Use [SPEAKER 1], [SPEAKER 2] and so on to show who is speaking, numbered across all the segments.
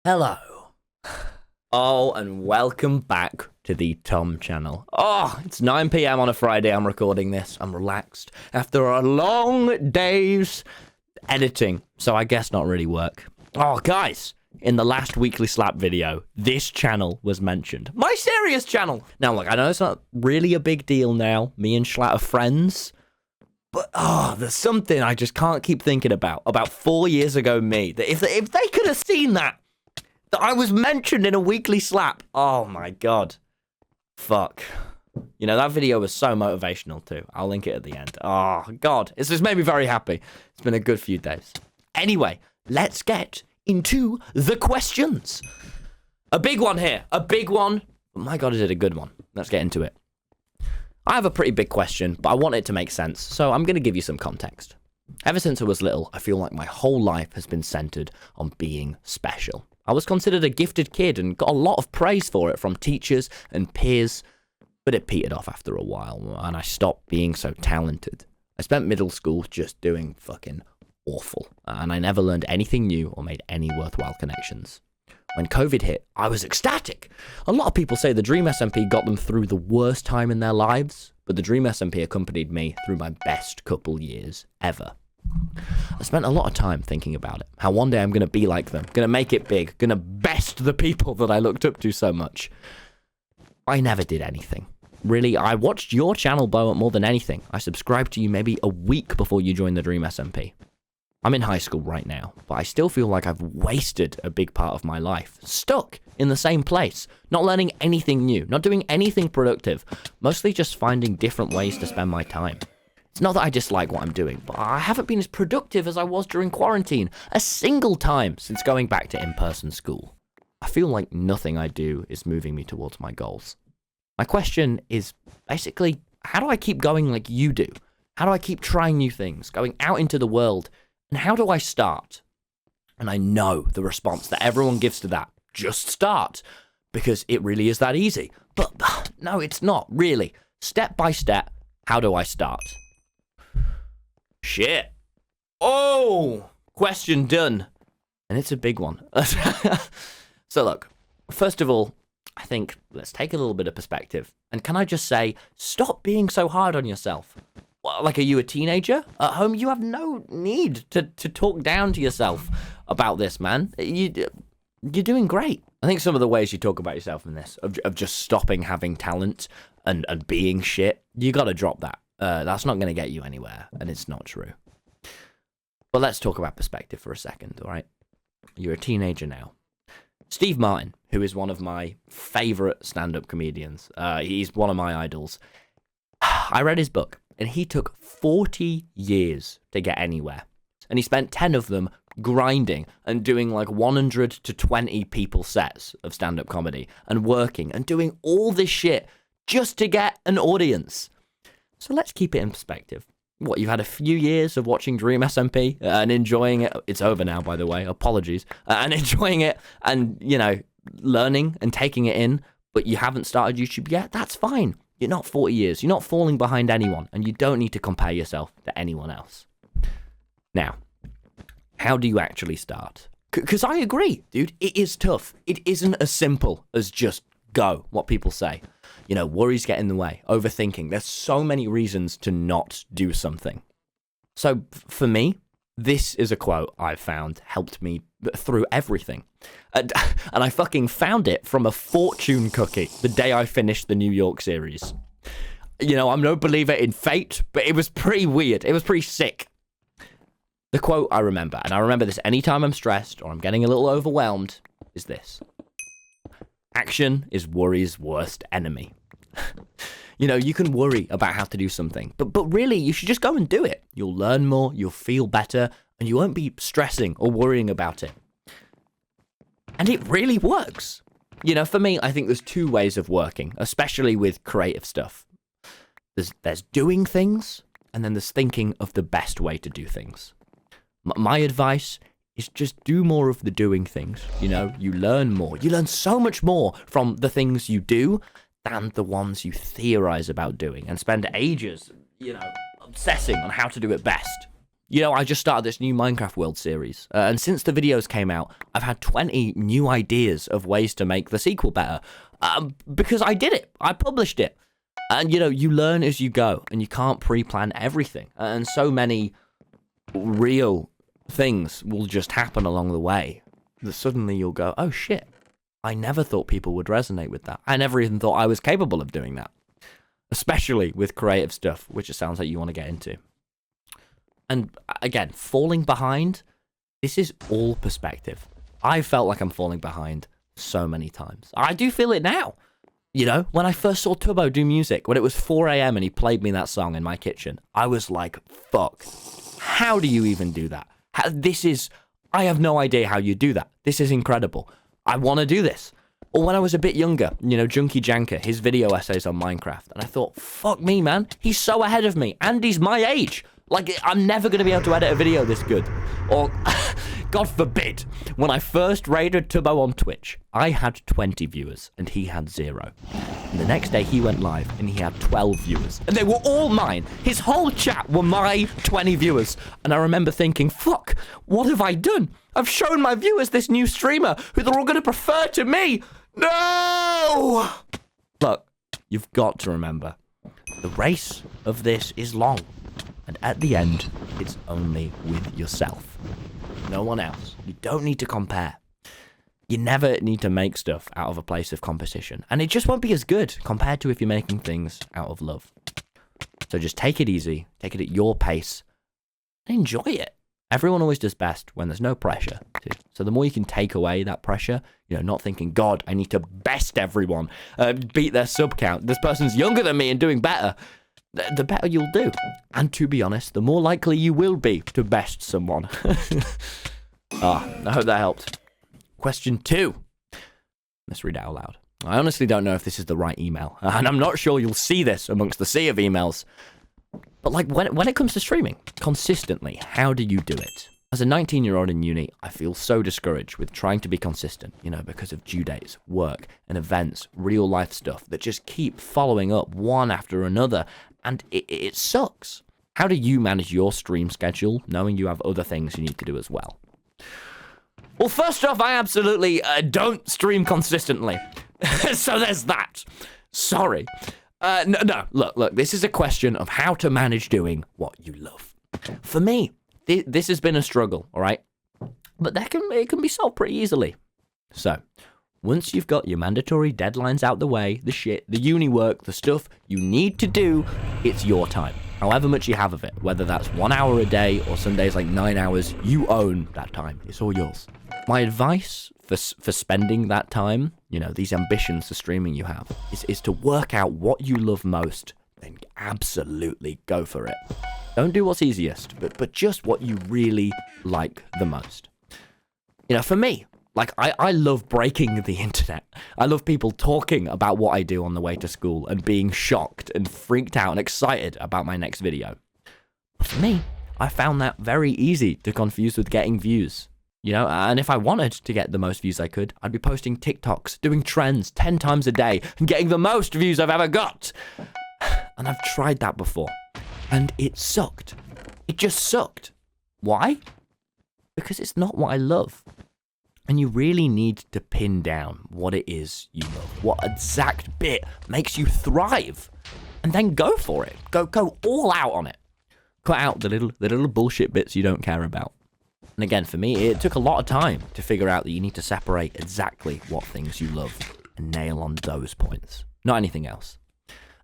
[SPEAKER 1] Hello. Oh, and welcome back to the Tom channel. Oh, it's 9 p.m. on a Friday. I'm recording this. I'm relaxed after a long day's editing, so I guess not really work. Oh, guys, in the last Weekly Slap video, this channel was mentioned. My serious channel. Now, look, I know it's not really a big deal now. Me and Schlatt are friends. But, there's something I just can't keep thinking about. About 4 years ago, me. That if they could have seen that I was mentioned in a Weekly Slap. Oh, my God. Fuck. You know, that video was so motivational, too. I'll link it at the end. Oh, God. It's just made me very happy. It's been a good few days. Anyway, let's get into the questions. A big one here. A big one. Oh, my God, is it a good one? Let's get into it. I have a pretty big question, but I want it to make sense, so I'm going to give you some context. Ever since I was little, I feel like my whole life has been centered on being special. I was considered a gifted kid and got a lot of praise for it from teachers and peers, but it petered off after a while, and I stopped being so talented. I spent middle school just doing fucking awful, and I never learned anything new or made any worthwhile connections. When COVID hit, I was ecstatic. A lot of people say the Dream SMP got them through the worst time in their lives, but the Dream SMP accompanied me through my best couple years ever. I spent a lot of time thinking about it, how one day I'm going to be like them, going to make it big, going to best the people that I looked up to so much. I never did anything. Really, I watched your channel blow up more than anything. I subscribed to you maybe a week before you joined the Dream SMP. I'm in high school right now, but I still feel like I've wasted a big part of my life, stuck in the same place, not learning anything new, not doing anything productive, mostly just finding different ways to spend my time. It's not that I dislike what I'm doing, but I haven't been as productive as I was during quarantine a single time since going back to in-person school. I feel like nothing I do is moving me towards my goals. My question is basically, how do I keep going like you do? How do I keep trying new things, going out into the world? And how do I start? And I know the response that everyone gives to that. Just start. Because it really is that easy. But no, it's not, really. Step by step, how do I start? Shit. Oh! Question done. And it's a big one. So look, first of all, I think let's take a little bit of perspective. And can I just say, stop being so hard on yourself. Like, are you a teenager? At home, you have no need to talk down to yourself about this, man. You're doing great. I think some of the ways you talk about yourself in this, of just stopping having talent and being shit, you got to drop that. That's not going to get you anywhere, and it's not true. But let's talk about perspective for a second, all right? You're a teenager now. Steve Martin, who is one of my favorite stand-up comedians, he's one of my idols. I read his book. And he took 40 years to get anywhere. And he spent 10 of them grinding and doing like 100 to 20 people sets of stand-up comedy and working and doing all this shit just to get an audience. So let's keep it in perspective. What, you've had a few years of watching Dream SMP and enjoying it. It's over now, by the way. Apologies. And enjoying it and, you know, learning and taking it in, but you haven't started YouTube yet. That's fine. You're not 40 years. You're not falling behind anyone, and you don't need to compare yourself to anyone else. Now, how do you actually start? Because I agree, dude, it is tough. It isn't as simple as just go, what people say. You know, worries get in the way, overthinking. There's so many reasons to not do something. So for me, this is a quote I've found helped me through everything. And I fucking found it from a fortune cookie the day I finished the New York series. You know, I'm no believer in fate, but it was pretty weird. It was pretty sick. The quote I remember, and I remember this anytime I'm stressed or I'm getting a little overwhelmed, is this. Action is worry's worst enemy. You know, you can worry about how to do something, but really, you should just go and do it. You'll learn more, you'll feel better, and you won't be stressing or worrying about it. And it really works. You know, for me, I think there's two ways of working, especially with creative stuff. There's doing things, and then there's thinking of the best way to do things. My advice is just do more of the doing things. You know, you learn more. You learn so much more from the things you do than the ones you theorize about doing and spend ages, you know, obsessing on how to do it best. You know, I just started this new Minecraft World series, and since the videos came out, I've had 20 new ideas of ways to make the sequel better, because I did it. I published it. And, you know, you learn as you go, and you can't pre-plan everything. And so many real things will just happen along the way that suddenly you'll go, oh shit, I never thought people would resonate with that. I never even thought I was capable of doing that. Especially with creative stuff, which it sounds like you want to get into. And again, falling behind, this is all perspective. I felt like I'm falling behind so many times. I do feel it now. You know, when I first saw Tubbo do music, when it was 4 a.m. and he played me that song in my kitchen, I was like, fuck, how do you even do that? I have no idea how you do that. This is incredible. I want to do this. Or when I was a bit younger, you know, Junkie Janker, his video essays on Minecraft, and I thought, fuck me, man, he's so ahead of me, and he's my age. Like, I'm never going to be able to edit a video this good. Or, God forbid, when I first raided Tubbo on Twitch, I had 20 viewers, and he had 0. And the next day, he went live, and he had 12 viewers. And they were all mine. His whole chat were my 20 viewers. And I remember thinking, fuck, what have I done? I've shown my viewers this new streamer, who they're all going to prefer to me. No! Look, you've got to remember, the race of this is long. And at the end, it's only with yourself. No one else. You don't need to compare. You never need to make stuff out of a place of competition. And it just won't be as good compared to if you're making things out of love. So just take it easy. Take it at your pace. And enjoy it. Everyone always does best when there's no pressure. So the more you can take away that pressure, you know, not thinking, God, I need to best everyone. Beat their sub count. This person's younger than me and doing better. The better you'll do. And to be honest, the more likely you will be to best someone. I hope that helped. Question 2. Let's read it out loud. I honestly don't know if this is the right email. And I'm not sure you'll see this amongst the sea of emails. But like when it comes to streaming, consistently, how do you do it? As a 19-year-old in uni, I feel so discouraged with trying to be consistent, you know, because of due dates, work, and events, real life stuff that just keep following up one after another. And it sucks. How do you manage your stream schedule, knowing you have other things you need to do as well? Well, first off, I absolutely don't stream consistently. So there's that. Sorry. No, look, this is a question of how to manage doing what you love. For me, this has been a struggle, all right? But it can be solved pretty easily. So, once you've got your mandatory deadlines out the way, the uni work, the stuff you need to do, it's your time. However much you have of it, whether that's 1 hour a day or some days like 9 hours, you own that time. It's all yours. My advice for spending that time, you know, these ambitions for streaming you have, is to work out what you love most, then absolutely go for it. Don't do what's easiest, but just what you really like the most. You know, for me, like, I love breaking the internet. I love people talking about what I do on the way to school and being shocked and freaked out and excited about my next video. But for me, I found that very easy to confuse with getting views. You know, and if I wanted to get the most views I could, I'd be posting TikToks, doing trends 10 times a day, and getting the most views I've ever got. And I've tried that before, and it sucked. It just sucked. Why? Because it's not what I love. And you really need to pin down what it is you love, what exact bit makes you thrive, and then go for it. Go all out on it. Cut out the little bullshit bits you don't care about. And again, for me, it took a lot of time to figure out that you need to separate exactly what things you love and nail on those points, not anything else.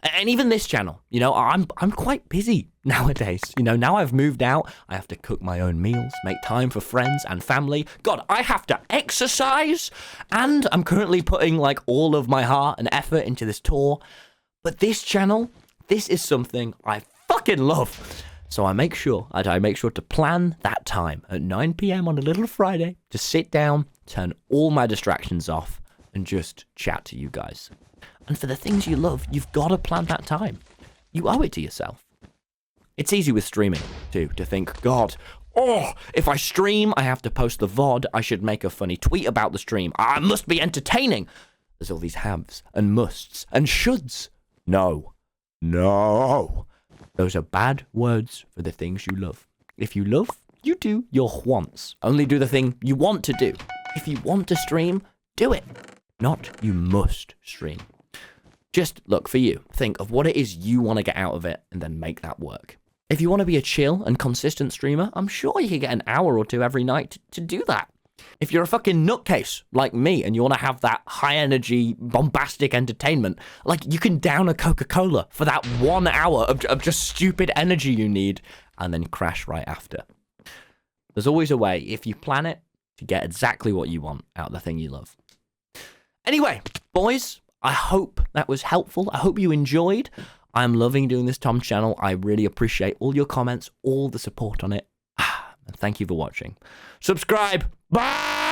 [SPEAKER 1] And even this channel, you know, I'm quite busy nowadays. You know, now I've moved out, I have to cook my own meals, make time for friends and family. God, I have to exercise, and I'm currently putting like all of my heart and effort into this tour. But this channel, this is something I fucking love. So I make sure to plan that time at 9 p.m. on a little Friday to sit down, turn all my distractions off, and just chat to you guys. And for the things you love, you've got to plan that time. You owe it to yourself. It's easy with streaming, too, to think, God, if I stream, I have to post the VOD, I should make a funny tweet about the stream, I must be entertaining. There's all these haves and musts and shoulds. No. Those are bad words for the things you love. If you love, you do your wants. Only do the thing you want to do. If you want to stream, do it. Not you must stream. Just look for you. Think of what it is you want to get out of it and then make that work. If you want to be a chill and consistent streamer, I'm sure you can get an hour or two every night to do that. If you're a fucking nutcase like me and you want to have that high energy, bombastic entertainment, like you can down a Coca-Cola for that 1 hour of just stupid energy you need and then crash right after. There's always a way, if you plan it, to get exactly what you want out of the thing you love. Anyway, boys, I hope that was helpful. I hope you enjoyed. I'm loving doing this Tom channel. I really appreciate all your comments, all the support on it. And thank you for watching. Subscribe. Bye!